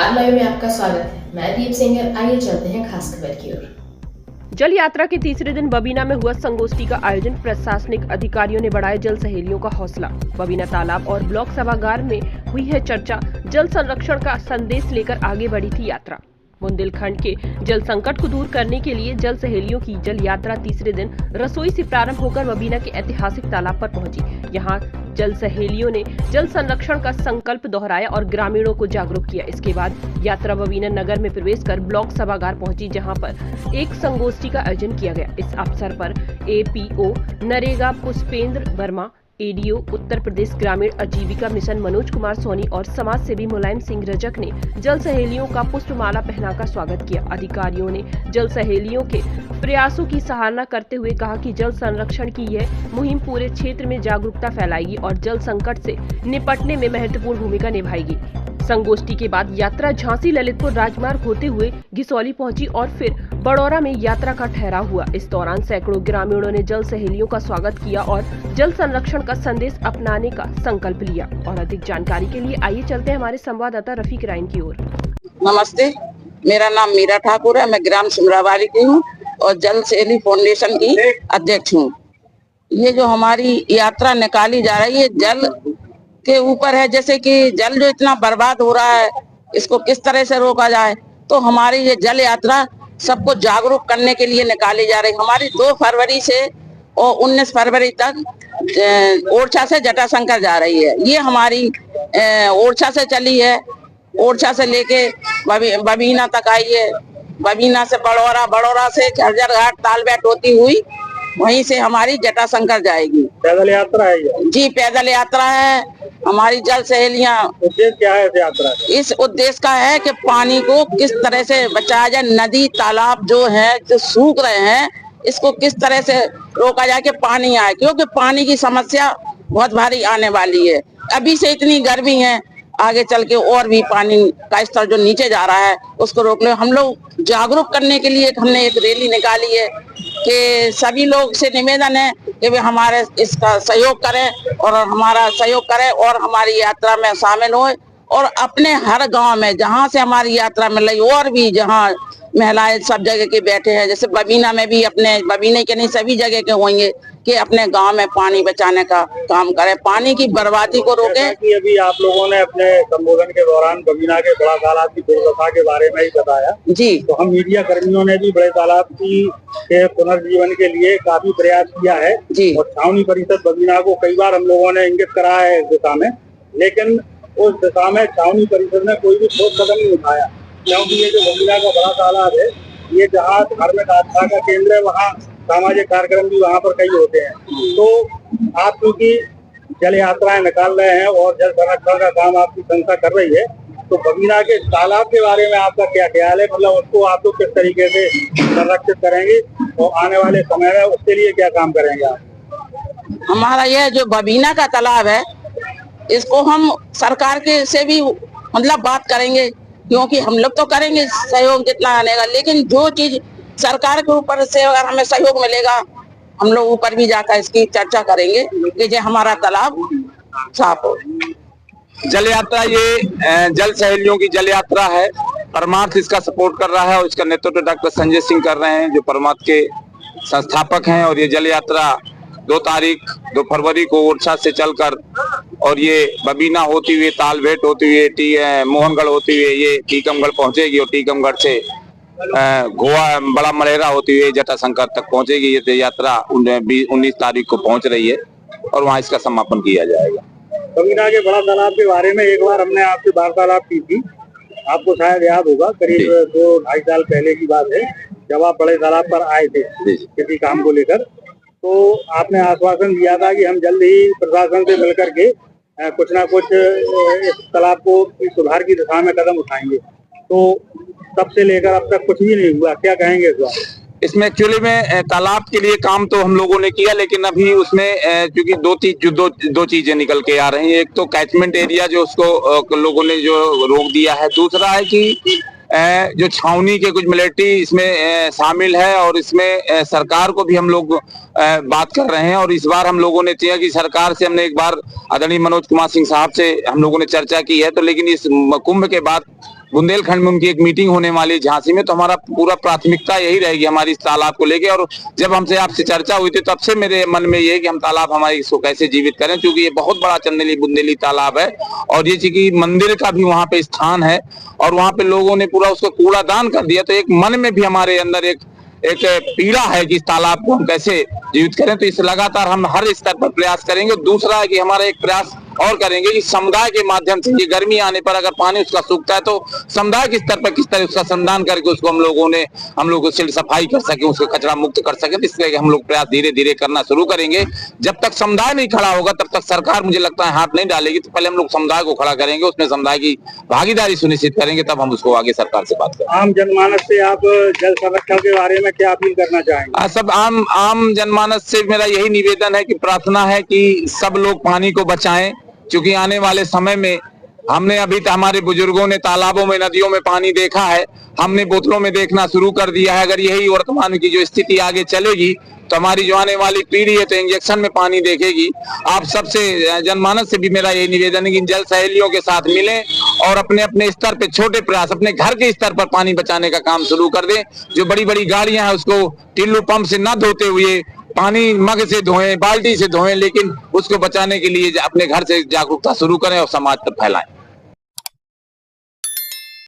नमस्कार, लाइव में आपका स्वागत है। मैं दीप सिंगर। आइए चलते हैं खास खबर की ओर। जल यात्रा के तीसरे दिन बबीना में हुआ संगोष्ठी का आयोजन। प्रशासनिक अधिकारियों ने बढ़ाया जल सहेलियों का हौसला। बबीना तालाब और ब्लॉक सभागार में हुई है चर्चा। जल संरक्षण का संदेश लेकर आगे बढ़ी थी यात्रा। बुंदेलखंड के जल संकट को दूर करने के लिए जल सहेलियों की जल यात्रा तीसरे दिन रसोई से प्रारंभ होकर बबीना के ऐतिहासिक तालाब पर पहुंची। यहां जल सहेलियों ने जल संरक्षण का संकल्प दोहराया और ग्रामीणों को जागरूक किया। इसके बाद यात्रा बबीना नगर में प्रवेश कर ब्लॉक सभागार पहुंची, जहां पर एक संगोष्ठी का आयोजन किया गया। इस अवसर पर एपीओ नरेगा पुष्पेंद्र वर्मा, एडीओ उत्तर प्रदेश ग्रामीण आजीविका मिशन मनोज कुमार सोनी और समाज सेवी मुलायम सिंह रजक ने जल सहेलियों का पुष्पमाला पहनाकर स्वागत किया। अधिकारियों ने जल सहेलियों के प्रयासों की सराहना करते हुए कहा कि जल संरक्षण की यह मुहिम पूरे क्षेत्र में जागरूकता फैलाएगी और जल संकट से निपटने में महत्वपूर्ण भूमिका निभाएगी। संगोष्ठी के बाद यात्रा झांसी ललितपुर राजमार्ग होते हुए घिसौली पहुंची और फिर बड़ौरा में यात्रा का ठहराव हुआ। इस दौरान सैकड़ों ग्रामीणों ने जल सहेलियों का स्वागत किया और जल संरक्षण का संदेश अपनाने का संकल्प लिया। और अधिक जानकारी के लिए आइए चलते हैं हमारे संवाददाता रफीक राइन की ओर। नमस्ते, मेरा नाम मीरा ठाकुर है। मैं ग्राम सिमरावाली की हूँ और जल सहेली फाउंडेशन की अध्यक्ष हूँ। ये जो हमारी यात्रा निकाली जा रही है जल के ऊपर है, जैसे कि जल जो इतना बर्बाद हो रहा है इसको किस तरह से रोका जाए। तो हमारी ये जल यात्रा सबको जागरूक करने के लिए निकाली जा रही है। हमारी 2 फरवरी से और 19 फरवरी तक ओरछा से जटाशंकर जा रही है। ये हमारी ओरछा से चली है, ओरछा से लेके बबीना तक आई है, बबीना से बड़ौरा, बड़ौरा से झज्जर घाट तालबेट होती हुई वहीं से हमारी जटाशंकर जाएगी। पैदल यात्रा है ये? जी, पैदल यात्रा है। हमारी जल सहेलियां, उद्देश्य क्या है इस यात्रा का? इस उद्देश्य का है कि पानी को किस तरह से बचाया जाए। नदी तालाब जो है जो सूख रहे हैं इसको किस तरह से रोका जाए कि पानी आए, क्योंकि पानी की समस्या बहुत भारी आने वाली है। अभी से इतनी गर्मी है, आगे चल के और भी पानी का स्तर जो नीचे जा रहा है उसको रोकने हम लोग जागरूक करने के लिए हमने एक रैली निकाली है कि सभी लोग से निवेदन है कि वे हमारे इसका सहयोग करें और हमारा सहयोग करें और हमारी यात्रा में शामिल होए। और अपने हर गांव में जहां से हमारी यात्रा मिल रही और भी जहां महिलाएं सब जगह के बैठे हैं, जैसे बबीना में भी अपने बबीना के नहीं सभी जगह के होंगे कि अपने गांव में पानी बचाने का काम करें, पानी की बर्बादी को रोकें। कि अभी आप लोगों ने अपने संबोधन के दौरान बबीना के बड़ा तालाब की दुर्दशा के बारे में ही बताया जी, तो हम मीडिया कर्मियों ने भी बड़े तालाब के पुनर्जीवन के लिए काफी प्रयास किया है जी। और छावनी परिषद बबीना को कई बार हम लोगों ने इंगित करा है इस दिशा में, लेकिन उस दिशा में छावनी परिषद ने कोई भी ठोस कदम नहीं उठाया, क्योंकि ये जो बबीना का बड़ा तालाब है ये जहाँ धार्मिक आस्था का केंद्र है, वहाँ सामाजिक कार्यक्रम भी वहाँ पर कई होते हैं। तो आप क्योंकि जल यात्राएं निकाल रहे हैं और जल संरक्षण का काम आपकी संस्था कर रही है, तो बबीना के तालाब के बारे में आपका क्या ख्याल है? मतलब उसको आप लोग किस तरीके से संरक्षित करेंगे और आने वाले समय में उसके लिए क्या काम करेंगे आप? हमारा यह जो बबीना का तालाब है इसको हम सरकार के से भी मतलब बात करेंगे, क्योंकि हम लोग तो करेंगे सहयोग जितना आनेगा, लेकिन जो चीज सरकार के ऊपर से अगर हमें सहयोग मिलेगा हम लोग ऊपर भी जाकर इसकी चर्चा करेंगे कि जो हमारा तालाब साफ हो। जल यात्रा ये जल सहेलियों की जल यात्रा है। परमार्थ इसका सपोर्ट कर रहा है और इसका नेतृत्व डॉक्टर संजय सिंह कर रहे हैं जो परमार्थ के संस्थापक हैं। और ये जल यात्रा 2 फरवरी को ओरछा से चलकर और ये बबीना होती हुई तालबेट होती हुई मोहनगढ़ होती हुई ये टीकमगढ़ पहुंचेगी और टीकमगढ़ से गोवा बड़ा मलेरा होती हुई जटाशंकर तक पहुंचेगी। ये यात्रा 19 तारीख को पहुंच रही है और वहां इसका समापन किया जाएगा। बबीना के बड़ा तालाब के बारे में एक बार हमने आपसे वार्तालाप की थी, आपको शायद याद होगा, करीब 2-2.5 साल पहले की बात है, जब आप बड़े तालाब पर आए थे किसी काम को लेकर, तो आपने आश्वासन दिया था कि हम जल्द ही प्रशासन से मिलकर के कुछ ना कुछ इस तालाब को सुधार की दिशा में कदम उठाएंगे। तो तब से लेकर अब तक कुछ भी नहीं हुआ, क्या कहेंगे इस बार? इसमें एक्चुअली में तालाब के लिए काम तो हम लोगों ने किया, लेकिन अभी उसमें क्योंकि दो चीजें निकल के आ रही हैं। एक तो कैचमेंट एरिया जो उसको लोगों ने जो रोक दिया है, दूसरा है कि जो छावनी के कुछ मिलिट्री इसमें शामिल है और इसमें सरकार को भी हम लोग बात कर रहे हैं। और इस बार हम लोगों ने किया कि सरकार से हमने एक बार आदरणीय मनोज कुमार सिंह साहब से हम लोगों ने चर्चा की है, तो लेकिन इस कुंभ के बाद बुंदेलखंड में उनकी एक मीटिंग होने वाली है झांसी में, तो हमारा पूरा प्राथमिकता यही रहेगी हमारी इस तालाब को लेके। और जब हमसे आपसे चर्चा हुई थी तब से मेरे मन में ये है कि हम तालाब हमारे इसको कैसे जीवित करें, क्योंकि ये बहुत बड़ा चंदेली बुंदेली तालाब है और ये चूंकि मंदिर का भी वहाँ पे स्थान है और वहाँ पे लोगों ने पूरा उसको कूड़ादान कर दिया, तो एक मन में भी हमारे अंदर एक पीड़ा है कि इस तालाब को हम कैसे जीवित करें। तो इस लगातार हम हर स्तर पर प्रयास करेंगे। दूसरा है कि हमारा एक प्रयास और करेंगे कि समुदाय के माध्यम से ये गर्मी आने पर अगर पानी उसका सूखता है तो समुदाय के स्तर पर किस तरह उसका संधान करके उसको हम लोग उससे सफाई कर सके, उसको कचरा मुक्त कर सके। इस तरह के हम लोग प्रयास धीरे धीरे करना शुरू करेंगे। जब तक समुदाय नहीं खड़ा होगा तब तक सरकार मुझे लगता है हाथ नहीं डालेगी। तो पहले हम लोग समुदाय को खड़ा करेंगे, उसमें समुदाय की भागीदारी सुनिश्चित करेंगे, तब हम उसको आगे सरकार से बात करेंगे। आम जनमानस से आप जल संरक्षण के बारे में क्या अपील करना चाहेंगे? सब आम जनमानस से मेरा यही निवेदन है कि प्रार्थना है कि सब लोग पानी को बचाएं, क्योंकि आने वाले समय में हमने अभी तो हमारे बुजुर्गों ने तालाबों में नदियों में पानी देखा है, हमने बोतलों में देखना शुरू कर दिया है। अगर यही वर्तमान की जो स्थिति आगे चलेगी तो हमारी जो आने वाली पीढ़ी है तो इंजेक्शन में पानी देखेगी। आप सबसे जनमानस से भी मेरा यही निवेदन है कि जल सहेलियों के साथ मिलें और अपने अपने स्तर पे छोटे प्रयास अपने घर के स्तर पर पानी बचाने का काम शुरू कर दें। जो बड़ी बड़ी गाड़ियां हैं उसको टिल्लू पंप से न धोते हुए पानी मग से धोएं, बाल्टी से धोएं, लेकिन उसको बचाने के लिए अपने घर से जागरूकता शुरू करें और समाज तक फैलाएं।